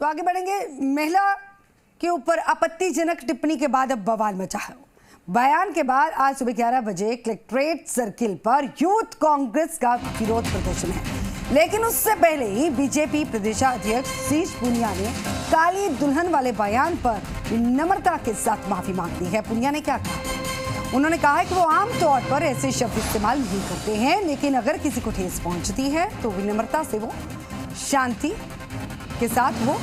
तो आगे बढ़ेंगे। महिला के ऊपर आपत्तिजनक टिप्पणी के बाद अब बवाल मचा है। बयान के बाद आज सुबह 11 बजे कलेक्ट्रेट सर्किल पर यूथ कांग्रेस का विरोध प्रदर्शन है, लेकिन उससे पहले ही बीजेपी प्रदेशाध्यक्ष शीश पूनिया ने काली दुल्हन वाले बयान पर विनम्रता के साथ माफी मांग ली है। पूनिया ने क्या कहा? उन्होंने कहा है कि वो आमतौर पर ऐसे शब्द इस्तेमाल नहीं करते हैं, लेकिन अगर किसी को ठेस पहुंचती है तो विनम्रता से वो शांति के साथ वो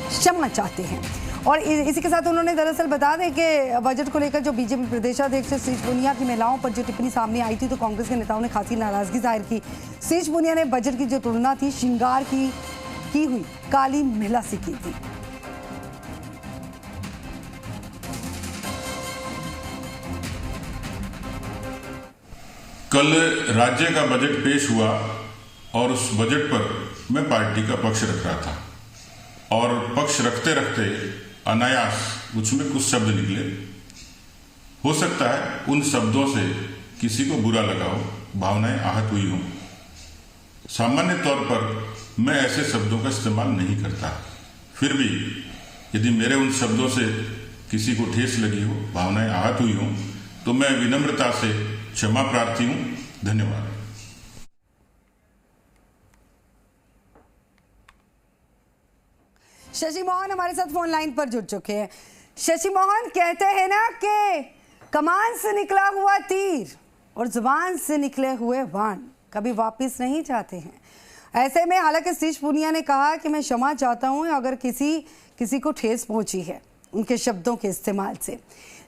क्षमा चाहते हैं। और इसी के साथ उन्होंने दरअसल बता दें कि बजट को लेकर जो बीजेपी प्रदेशाध्यक्ष शीश पूनिया की महिलाओं पर जो टिप्पणी सामने आई थी, तो कांग्रेस के नेताओं ने खासी नाराजगी जाहिर की। शीश पूनिया ने बजट की जो तुलना थी श्रृंगार की हुई काली महिला से की थी। कल राज्य का बजट पेश हुआ और उस बजट पर मैं पार्टी का पक्ष रख रहा था, और पक्ष रखते रखते अनायास उसमें कुछ शब्द निकले। हो सकता है उन शब्दों से किसी को बुरा लगा हो, भावनाएं आहत हुई हों। सामान्य तौर पर मैं ऐसे शब्दों का इस्तेमाल नहीं करता, फिर भी यदि मेरे उन शब्दों से किसी को ठेस लगी हो, भावनाएं आहत हुई हों, तो मैं विनम्रता से क्षमा प्रार्थी हूं। धन्यवाद। शशि मोहन हमारे साथ फोन लाइन पर जुड़ चुके हैं। शशि मोहन, कहते हैं ना कि कमान से निकला हुआ तीर और जुबान से निकले हुए बाण कभी वापस नहीं जाते हैं। ऐसे में हालांकि शीश पूनिया ने कहा कि मैं क्षमा चाहता हूं अगर किसी को ठेस पहुंची है उनके शब्दों के इस्तेमाल से,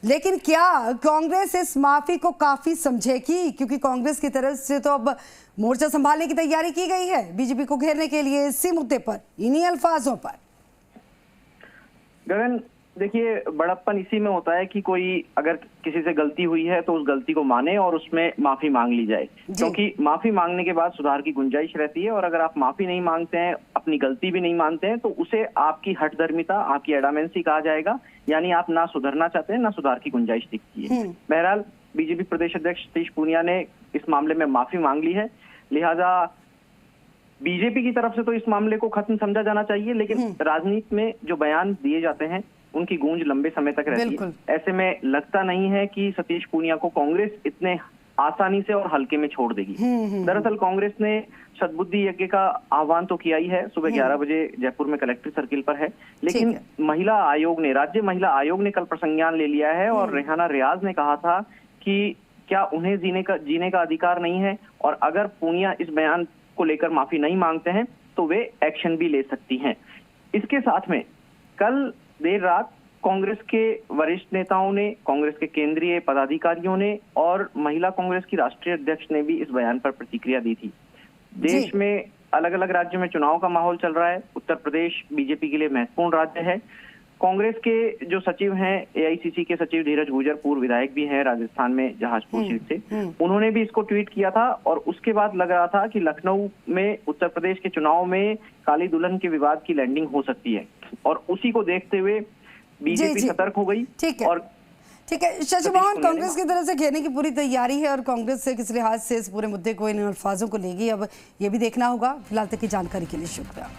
लेकिन क्या कांग्रेस इस माफी को काफी समझेगी? क्योंकि कांग्रेस की तरफ से तो अब मोर्चा संभालने की तैयारी की गई है बीजेपी को घेरने के लिए इसी मुद्दे पर, इन्हीं अल्फाजों पर। गगन, देखिए, बड़प्पन इसी में होता है कि कोई अगर किसी से गलती हुई है तो उस गलती को माने और उसमें माफी मांग ली जाए, क्योंकि माफी मांगने के बाद सुधार की गुंजाइश रहती है। और अगर आप माफी नहीं मांगते हैं, अपनी गलती भी नहीं मानते हैं, तो उसे आपकी हठधर्मिता, आपकी एडामेंसी कहा जाएगा, यानी आप ना सुधरना चाहते हैं, ना सुधार की गुंजाइश दिखती है। बहरहाल बीजेपी प्रदेश अध्यक्ष शीश पूनिया ने इस मामले में माफी मांग ली है, लिहाजा बीजेपी की तरफ से तो इस मामले को खत्म समझा जाना चाहिए, लेकिन राजनीति में जो बयान दिए जाते हैं उनकी गूंज लंबे समय तक रहती है। ऐसे में लगता नहीं है कि सतीश पूनिया को कांग्रेस इतने आसानी से और हल्के में छोड़ देगी। दरअसल कांग्रेस ने सद्बुद्धि यज्ञ का आह्वान तो किया ही है, सुबह 11 बजे जयपुर में कलेक्ट्रेट सर्किल पर है, लेकिन महिला आयोग ने, राज्य महिला आयोग ने कल प्रसंज्ञान ले लिया है और रेहाना रियाज ने कहा था कि क्या उन्हें जीने का अधिकार नहीं है, और अगर पूनिया इस बयान को लेकर माफी नहीं मांगते हैं तो वे एक्शन भी ले सकती हैं। इसके साथ में कल देर रात कांग्रेस के वरिष्ठ नेताओं ने, कांग्रेस के केंद्रीय पदाधिकारियों ने और महिला कांग्रेस की राष्ट्रीय अध्यक्ष ने भी इस बयान पर प्रतिक्रिया दी थी। देश में अलग अलग राज्यों में चुनाव का माहौल चल रहा है। उत्तर प्रदेश बीजेपी के लिए महत्वपूर्ण राज्य है। कांग्रेस के जो सचिव हैं, एआईसीसी के सचिव धीरज गुर्जर, पूर्व विधायक भी हैं राजस्थान में जहाजपुर सीट से, उन्होंने भी इसको ट्वीट किया था। और उसके बाद लग रहा था कि लखनऊ में उत्तर प्रदेश के चुनाव में काली दुल्हन के विवाद की लैंडिंग हो सकती है, और उसी को देखते हुए बीजेपी सतर्क हो गई। ठीक है शशि मोहन, कांग्रेस की तरफ से घेरने की पूरी तैयारी है और कांग्रेस से किस लिहाज से इस पूरे मुद्दे को, इन अल्फाजों को लेगी, अब ये भी देखना होगा। फिलहाल तक की जानकारी के लिए शुक्रिया।